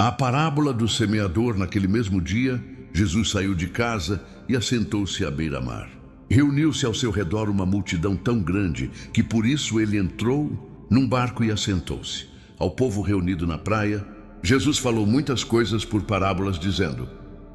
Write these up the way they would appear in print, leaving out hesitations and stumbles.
A parábola do semeador. Naquele mesmo dia, Jesus saiu de casa e assentou-se à beira-mar. Reuniu-se ao seu redor uma multidão tão grande que por isso ele entrou num barco e assentou-se. Ao povo reunido na praia, Jesus falou muitas coisas por parábolas, dizendo: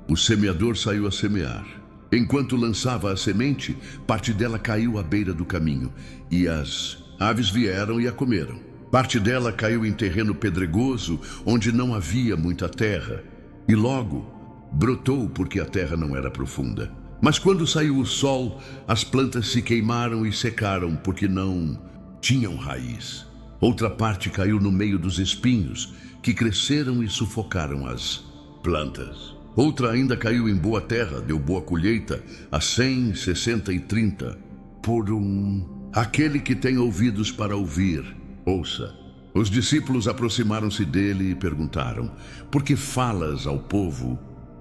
o semeador saiu a semear. Enquanto lançava a semente, parte dela caiu à beira do caminho, e as aves vieram e a comeram. Parte dela caiu em terreno pedregoso, onde não havia muita terra, e logo brotou porque a terra não era profunda. Mas quando saiu o sol, as plantas se queimaram e secaram, porque não tinham raiz. Outra parte caiu no meio dos espinhos, que cresceram e sufocaram as plantas. Outra ainda caiu em boa terra, deu boa colheita, a 100, 60 e 30 por um. Aquele que tem ouvidos para ouvir, ouça. Os discípulos aproximaram-se dele e perguntaram: por que falas ao povo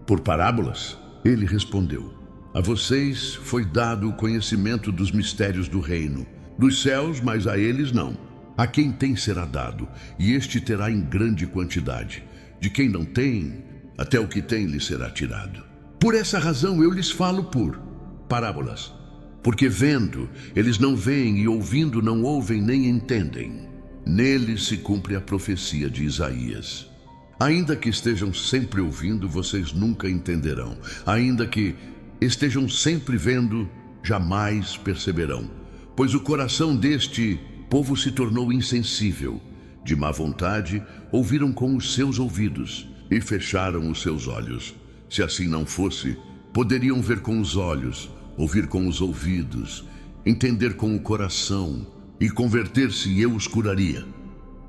por parábolas? Ele respondeu: a vocês foi dado o conhecimento dos mistérios do reino dos céus, mas a eles não. A quem tem será dado, e este terá em grande quantidade. De quem não tem, até o que tem lhe será tirado. Por essa razão eu lhes falo por parábolas. Porque vendo, eles não veem, e ouvindo, não ouvem nem entendem. Neles se cumpre a profecia de Isaías. Ainda que estejam sempre ouvindo, vocês nunca entenderão. Ainda que estejam sempre vendo, jamais perceberão. Pois o coração deste povo se tornou insensível. De má vontade, ouviram com os seus ouvidos e fecharam os seus olhos. Se assim não fosse, poderiam ver com os olhos, ouvir com os ouvidos, entender com o coração e converter-se, e eu os curaria.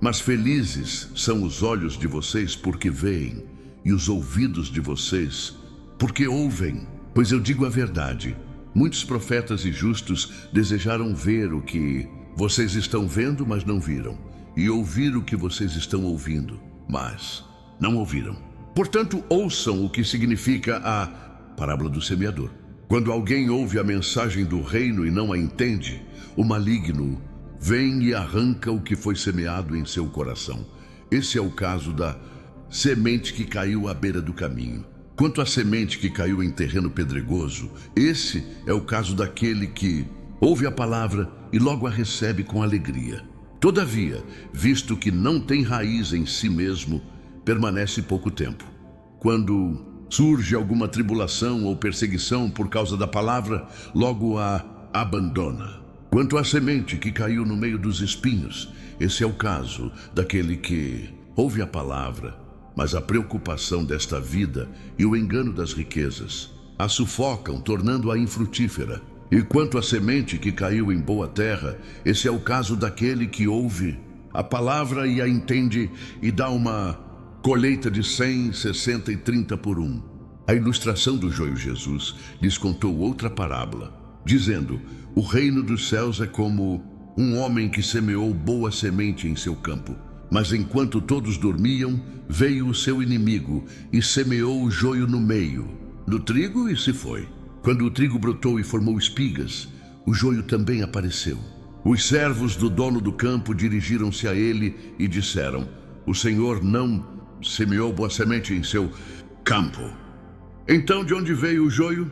Mas felizes são os olhos de vocês porque veem, e os ouvidos de vocês porque ouvem. Pois eu digo a verdade, muitos profetas e justos desejaram ver o que vocês estão vendo, mas não viram, e ouvir o que vocês estão ouvindo, mas não ouviram. Portanto, ouçam o que significa a parábola do semeador. Quando alguém ouve a mensagem do reino e não a entende, o maligno vem e arranca o que foi semeado em seu coração. Esse é o caso da semente que caiu à beira do caminho. Quanto à semente que caiu em terreno pedregoso, esse é o caso daquele que ouve a palavra e logo a recebe com alegria. Todavia, visto que não tem raiz em si mesmo, permanece pouco tempo. Quando surge alguma tribulação ou perseguição por causa da palavra, logo a abandona. Quanto à semente que caiu no meio dos espinhos, esse é o caso daquele que ouve a palavra, mas a preocupação desta vida e o engano das riquezas a sufocam, tornando-a infrutífera. E quanto à semente que caiu em boa terra, esse é o caso daquele que ouve a palavra e a entende e dá uma colheita de 100, 60 e 30 por um. A ilustração do joio Jesus lhes contou outra parábola, dizendo: o reino dos céus é como um homem que semeou boa semente em seu campo. Mas enquanto todos dormiam, veio o seu inimigo e semeou o joio no meio do trigo e se foi. Quando o trigo brotou e formou espigas, o joio também apareceu. Os servos do dono do campo dirigiram-se a ele e disseram: o Senhor não semeou boa semente em seu campo. Então de onde veio o joio?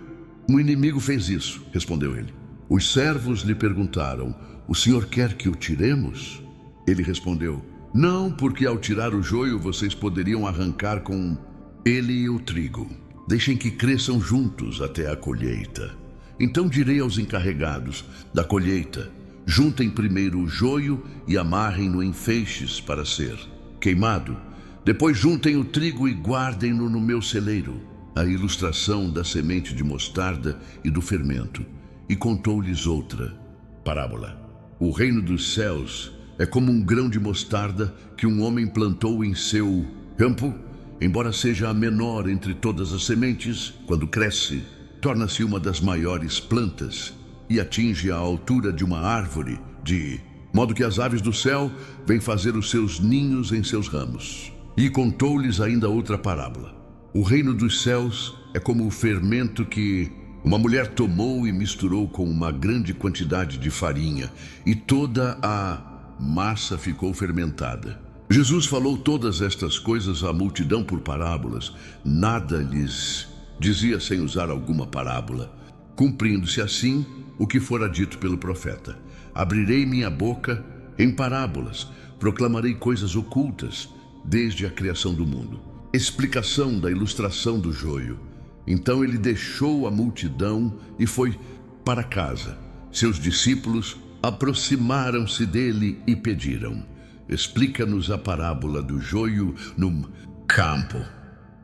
O inimigo fez isso, respondeu ele. Os servos lhe perguntaram: o Senhor quer que o tiremos? Ele respondeu: não, porque ao tirar o joio vocês poderiam arrancar com ele o trigo. Deixem que cresçam juntos até a colheita. Então direi aos encarregados da colheita: juntem primeiro o joio e amarrem-no em feixes para ser queimado. Depois juntem o trigo e guardem-no no meu celeiro. A ilustração da semente de mostarda e do fermento. E contou-lhes outra parábola. O reino dos céus é como um grão de mostarda que um homem plantou em seu campo. Embora seja a menor entre todas as sementes, quando cresce, torna-se uma das maiores plantas e atinge a altura de uma árvore, de modo que as aves do céu vêm fazer os seus ninhos em seus ramos. E contou-lhes ainda outra parábola. O reino dos céus é como o fermento que uma mulher tomou e misturou com uma grande quantidade de farinha, e toda a massa ficou fermentada. Jesus falou todas estas coisas à multidão por parábolas. Nada lhes dizia sem usar alguma parábola, cumprindo-se assim o que fora dito pelo profeta: abrirei minha boca em parábolas, proclamarei coisas ocultas desde a criação do mundo. Explicação da ilustração do joio. Então ele deixou a multidão e foi para casa. Seus discípulos aproximaram-se dele e pediram: explica-nos a parábola do joio no campo.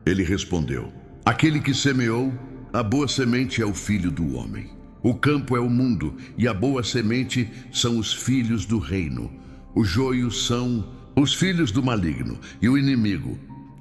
Ele respondeu: aquele que semeou, a boa semente é o filho do homem. O campo é o mundo, e a boa semente são os filhos do reino. O joio são os filhos do maligno, e o inimigo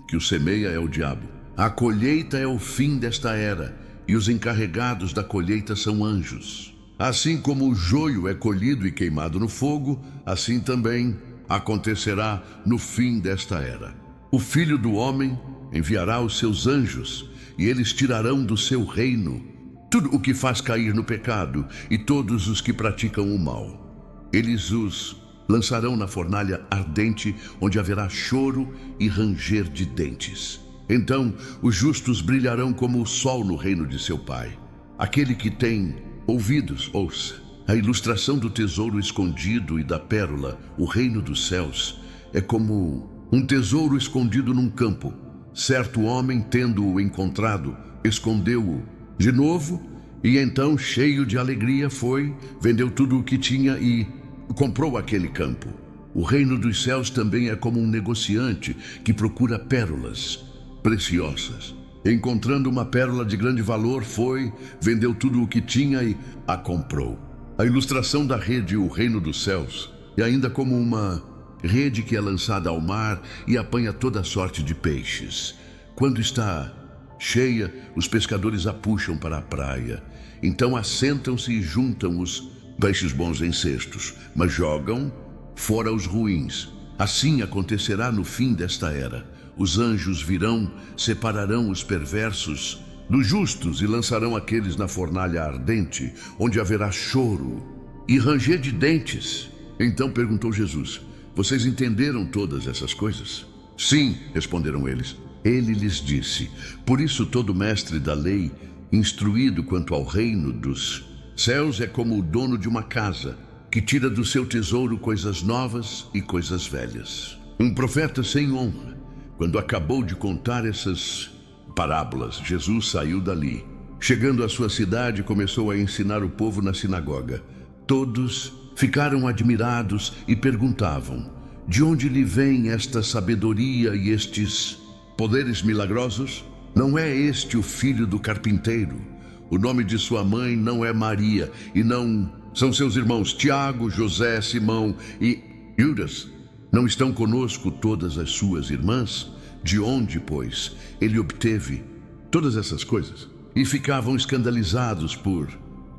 que o semeia é o diabo. A colheita é o fim desta era, e os encarregados da colheita são anjos. Assim como o joio é colhido e queimado no fogo, assim também acontecerá no fim desta era. O Filho do Homem enviará os seus anjos, e eles tirarão do seu reino tudo o que faz cair no pecado e todos os que praticam o mal. Eles os lançarão na fornalha ardente, onde haverá choro e ranger de dentes. Então os justos brilharão como o sol no reino de seu Pai. Aquele que tem ouvidos, ouça. A ilustração do tesouro escondido e da pérola, o reino dos céus, é como um tesouro escondido num campo. Certo homem, tendo-o encontrado, escondeu-o de novo, e então, cheio de alegria, foi, vendeu tudo o que tinha e comprou aquele campo. O reino dos céus também é como um negociante que procura pérolas preciosas. Encontrando uma pérola de grande valor, foi, vendeu tudo o que tinha e a comprou. A ilustração da rede, o reino dos céus, é ainda como uma rede que é lançada ao mar e apanha toda sorte de peixes. Quando está cheia, os pescadores a puxam para a praia. Então assentam-se e juntam os peixes bons em cestos, mas jogam fora os ruins. Assim acontecerá no fim desta era. Os anjos virão, separarão os perversos dos justos e lançarão aqueles na fornalha ardente, onde haverá choro e ranger de dentes. Então perguntou Jesus: vocês entenderam todas essas coisas? Sim, responderam eles. Ele lhes disse: por isso todo mestre da lei, instruído quanto ao reino dos céus, é como o dono de uma casa, que tira do seu tesouro coisas novas e coisas velhas. Um profeta sem honra. Quando acabou de contar essas parábolas, Jesus saiu dali. Chegando à sua cidade, começou a ensinar o povo na sinagoga. Todos ficaram admirados e perguntavam: de onde lhe vem esta sabedoria e estes poderes milagrosos? Não é este o filho do carpinteiro? O nome de sua mãe não é Maria, e não são seus irmãos Tiago, José, Simão e Judas? Não estão conosco todas as suas irmãs? De onde, pois, ele obteve todas essas coisas? E ficavam escandalizados por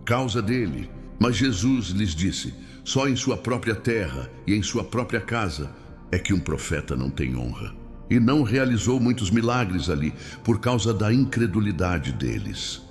causa dele. Mas Jesus lhes disse: só em sua própria terra e em sua própria casa é que um profeta não tem honra. E não realizou muitos milagres ali por causa da incredulidade deles.